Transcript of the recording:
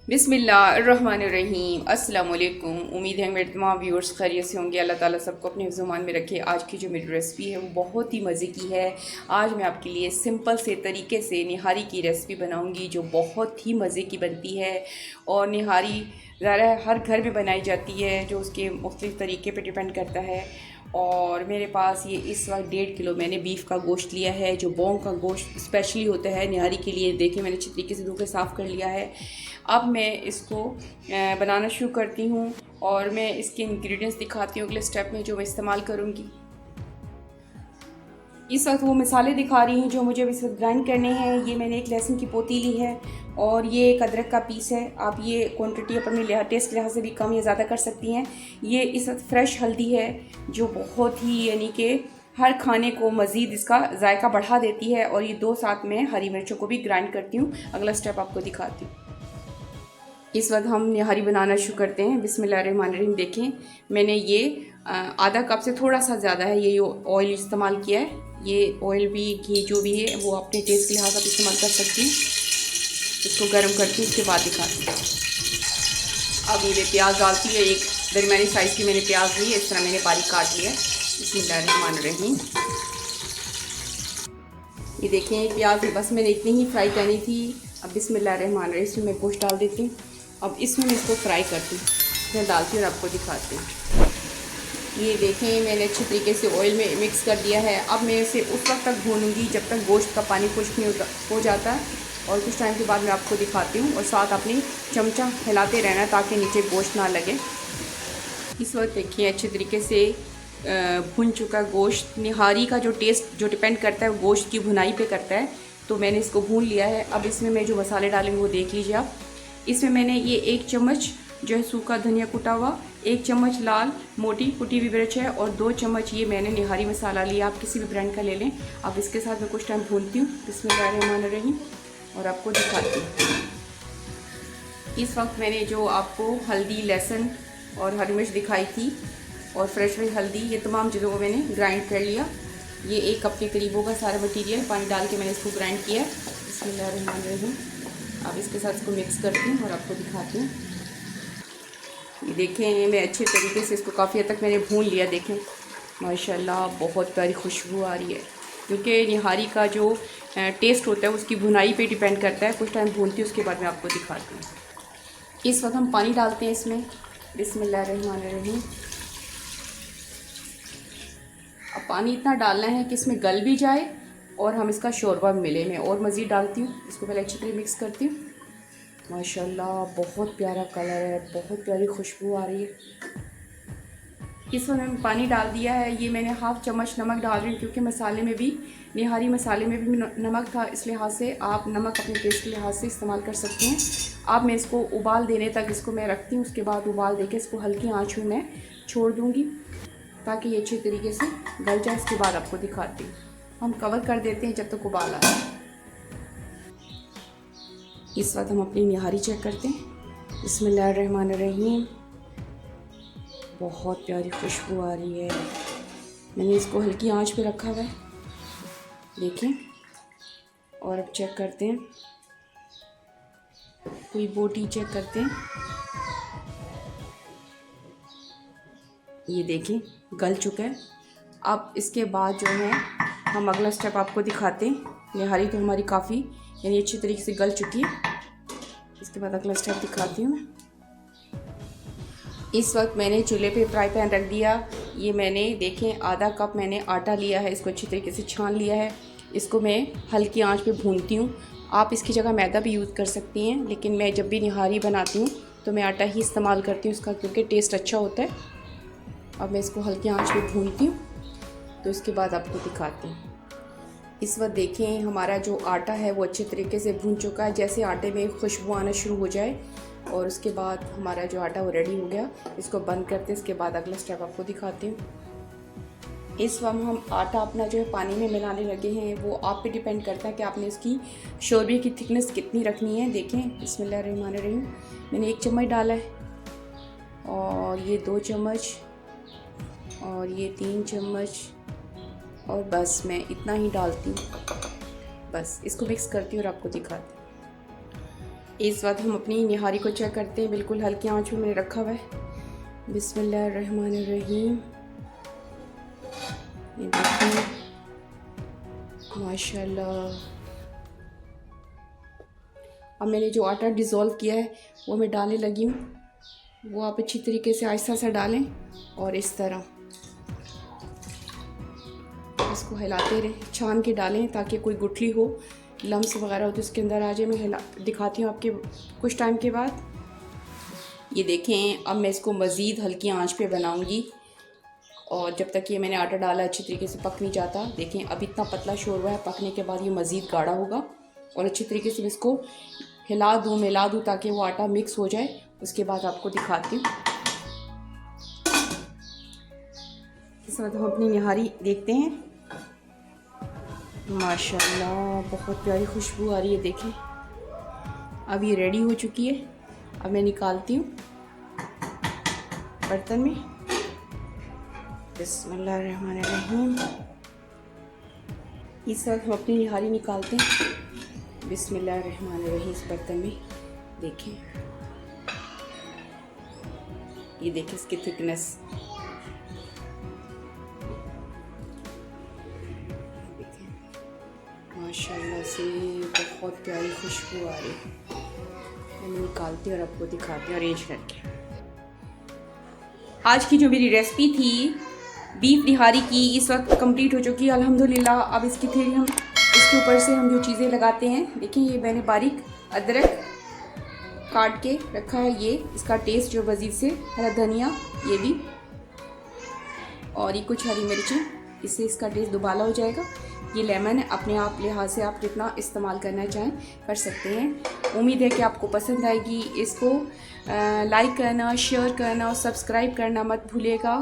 बिस्मिल्लाहिर्रहमानिर्रहीम। अस्सलाम वालेकुम। उम्मीद है मेरे तमाम व्यूअर्स खैरियत से होंगे। अल्लाह ताला सबको अपने ज़ुबान में रखे। आज की जो मेरी रेसिपी है वो बहुत ही मज़े की है। आज मैं आपके लिए सिंपल से तरीके से निहारी की रेसिपी बनाऊंगी जो बहुत ही मज़े की बनती है। और निहारी ज़रा हर घर में बनाई जाती है, जो उसके मुख्तलिफ़ तरीके पर डिपेंड करता है। और मेरे पास ये इस वक्त 1.5 किलो मैंने बीफ का गोश्त लिया है, जो बोंग का गोश्त स्पेशली होता है निहारी के लिए। देखिए मैंने अच्छी तरीके से धो के साफ़ कर लिया है। अब मैं इसको बनाना शुरू करती हूँ और मैं इसके इंग्रेडिएंट्स दिखाती हूँ अगले स्टेप में जो मैं इस्तेमाल करूँगी। इस वक्त वो मसाले दिखा रही हूँ जो मुझे इस वक्त ग्राइंड करने हैं। ये मैंने एक लहसुन की पोती ली है और ये एक अदरक का पीस है। आप ये क्वांटिटी अपने टेस्ट के लिहाज से भी कम या ज़्यादा कर सकती हैं। ये इस वक्त फ्रेश हल्दी है जो बहुत ही यानी कि हर खाने को मज़ीद इसका जायका बढ़ा देती है। और ये 2 साथ में हरी मिर्चों को भी ग्राइंड करती हूँ। अगला स्टेप आपको दिखाती हूँ। इस वक्त हम निहारी बनाना शुरू करते हैं। बिस्मिल्लाहिर्रहमानिर्रहीम। देखें मैंने ये आधा कप से थोड़ा सा ज़्यादा है ये ऑयल इस्तेमाल किया है। ये ऑयल भी घी जो भी है वो अपने टेस्ट के लिहाज से इस्तेमाल कर सकती हूँ। इसको गर्म करती हूँ, उसके बाद दिखाती हूँ। अब ये प्याज डालती है। एक दरमियानी साइज़ की मैंने प्याज ली है, इस तरह मैंने बारीक काट लिया है। बिस्मिल्लाहिर्रहमानिर्रहीम। ये देखें प्याज बस मैंने इतनी ही फ्राई करनी थी। अब बिस्मिल्लाहिर्रहमानिर्रहीम इसमें मैं गोश्त डाल देती हूँ। अब इसमें मैं इसको फ्राई करती हूँ, मैं डालती हूँ और आपको दिखाती हूँ। ये देखें मैंने अच्छी तरीके से ऑयल में मिक्स कर दिया है। अब मैं इसे उस वक्त तक भूनूंगी जब तक गोश्त का पानी खुश्क नहीं हो जाता है। और कुछ टाइम के बाद मैं आपको दिखाती हूँ। और साथ अपनी चमचा हिलाते रहना ताकि नीचे गोश्त ना लगे। इस वक्त देखिए अच्छे तरीके से भुन चुका गोश्त। निहारी का जो टेस्ट जो डिपेंड करता है वो गोश्त की भुनाई पे करता है। तो मैंने इसको भून लिया है। अब इसमें मैं जो मसाले डालेंगे वो देख लीजिए आप। इसमें मैंने ये 1 चम्मच जो है सूखा धनिया कुटा हुआ, 1 चम्मच लाल मोटी कुटी हुई मिर्च है और 2 चम्मच ये मैंने निहारी मसाला लिया। आप किसी भी ब्रांड का ले लें। अब इसके साथ मैं कुछ टाइम भूनती हूँ। बिस्मिल्लाहिर्रहमानिर्रहीम। और आपको दिखाती हूँ। इस वक्त मैंने जो आपको हल्दी, लहसुन और हरी मिर्च दिखाई थी और फ्रेश फ्रेश हल्दी, ये तमाम चीज़ों को मैंने ग्राइंड कर लिया। ये 1 कप के करीब होगा सारा मटीरियल। पानी डाल के मैंने इसको ग्राइंड किया। बिस्मिल्लाहिर्रहमानिर्रहीम। अब इसके साथ इसको मिक्स करती हूँ और आपको दिखाती हूँ। ये देखें मैं अच्छे तरीके से इसको काफ़ी हद तक मैंने भून लिया। देखें माशाल्लाह बहुत प्यारी खुशबू आ रही है। क्योंकि निहारी का जो टेस्ट होता है उसकी भुनाई पे डिपेंड करता है। कुछ टाइम भूनती हूँ, उसके बाद मैं आपको दिखाती हूँ। इस वक्त हम पानी डालते हैं इसमें। बिस्मिल्लाहिर्रहमानिर्रहीम। अब पानी इतना डालना है कि इसमें गल भी जाए और हम इसका शोरबा मिले। मैं और मज़ीद डालती हूँ। इसको पहले अच्छी तरह मिक्स करती हूँ। माशाल्लाह बहुत प्यारा कलर है, बहुत प्यारी खुशबू आ रही है। इस वक्त मैंने पानी डाल दिया है। ये मैंने 1/2 चम्मच नमक डाल रही हूँ क्योंकि मसाले में भी, निहारी मसाले में भी नमक था। इस लिहाज से आप नमक अपने टेस्ट के लिहाज से इस्तेमाल कर सकते हैं। अब मैं इसको उबाल देने तक इसको मैं रखती हूँ। उसके बाद उबाल देके इसको हल्की आँच में मैं छोड़ दूँगी ताकि ये अच्छे तरीके से गल जाए। इसके बाद आपको दिखाती हूँ। हम कवर कर देते हैं जब तक उबाल आए। इस वक्त हम अपनी निहारी चेक करते हैं। बिस्मिल्लाहिर्रहमानिर्रहीम। बहुत प्यारी खुशबू आ रही है। मैंने इसको हल्की आंच पे रखा हुआ है, देखें। और अब चेक करते हैं, कोई बोटी चेक करते हैं। ये देखें गल चुका है। अब इसके बाद जो है हम अगला स्टेप आपको दिखाते हैं। निहारी तो हमारी काफ़ी यानी अच्छी तरीके से गल चुकी है। इसके बाद अगला स्टेप दिखाती हूँ। इस वक्त मैंने चूल्हे पे फ्राई पैन रख दिया। ये मैंने देखें आधा कप मैंने आटा लिया है। इसको अच्छी तरीके से छान लिया है। इसको मैं हल्की आंच पे भूनती हूँ। आप इसकी जगह मैदा भी यूज़ कर सकती हैं, लेकिन मैं जब भी निहारी बनाती हूँ तो मैं आटा ही इस्तेमाल करती हूँ इसका, क्योंकि टेस्ट अच्छा होता है। अब मैं इसको हल्की आंच पे भूनती हूँ तो इसके बाद आपको दिखाती हूँ। इस वक्त देखें हमारा जो आटा है वो अच्छे तरीके से भून चुका है। जैसे आटे में खुशबू आना शुरू हो जाए और उसके बाद हमारा जो आटा वो रेडी हो गया। इसको बंद करते हैं। इसके बाद अगला स्टेप आपको दिखाती हूँ। इस वक्त हम आटा अपना जो है पानी में मिलाने लगे हैं। वो आप पे डिपेंड करता है कि आपने इसकी शोरबे की थिकनेस कितनी रखनी है। देखें बिस्मिल्लाहिर्रहमानिर्रहीम। मैंने 1 चम्मच डाला है और ये 2 चम्मच और ये 3 चम्मच और बस मैं इतना ही डालती हूँ। बस इसको मिक्स करती हूँ और आपको दिखाती हूँ। इस वक्त हम अपनी निहारी को चेक करते हैं। बिल्कुल हल्की आंच में मैंने रखा हुआ है। बिस्मिल्लाहिर्रहमानिर्रहीम। ये देखिए माशाल्लाह। अब मैंने जो आटा डिज़ोल्व किया है वो मैं डालने लगी हूँ। वो आप अच्छी तरीके से आहिस्ता सा डालें और इस तरह इसको हिलाते रहें, छान के डालें ताकि कोई गुठली हो, लम्स वगैरह हो तो इसके अंदर आ जाए। मैं दिखाती हूँ आपके कुछ टाइम के बाद। ये देखें, अब मैं इसको मज़ीद हल्की आंच पे बनाऊँगी और जब तक ये मैंने आटा डाला अच्छी तरीके से पक नहीं जाता। देखें अब इतना पतला शोरबा है, पकने के बाद ये मज़ीद गाढ़ा होगा और अच्छी तरीके से इसको हिला दूँ मिला दूँ ताकि वो आटा मिक्स हो जाए। उसके बाद आपको दिखाती हूँ। इस वक्त हम अपनी निहारी देखते हैं। माशाल्लाह बहुत प्यारी खुशबू आ रही है। देखें अब ये रेडी हो चुकी है। अब मैं निकालती हूँ बर्तन में। बिस्मिल्लाहिर्रहमानिर्रहीम। इस वक्त हम अपनी निहारी निकालते हैं। बिस्मिल्लाहिर्रहमानिर्रहीम। इस बर्तन में देखें, ये देखें इसकी थिकनेस। देखें माशाल्लाह से बहुत प्यारी खुशबू आ रही है। मैं निकालती हूँ और आपको दिखाती हूँ अरेंज करके। आज की जो मेरी रेसिपी थी बीफ निहारी की इस वक्त कंप्लीट हो चुकी है अल्हम्दुलिल्लाह। अब इसकी फिर हम इसके ऊपर से हम जो चीज़ें लगाते हैं, देखिए ये मैंने बारीक अदरक काट के रखा है। ये इसका टेस्ट जो मज़ीद से, हरा धनिया ये भी, और ये कुछ हरी मिर्चें, इससे इसका टेस्ट दुबाला हो जाएगा। ये लेमन है, अपने आप लिहाज से आप जितना इस्तेमाल करना चाहें कर सकते हैं। उम्मीद है कि आपको पसंद आएगी। इसको लाइक करना, शेयर करना और सब्सक्राइब करना मत भूलिएगा।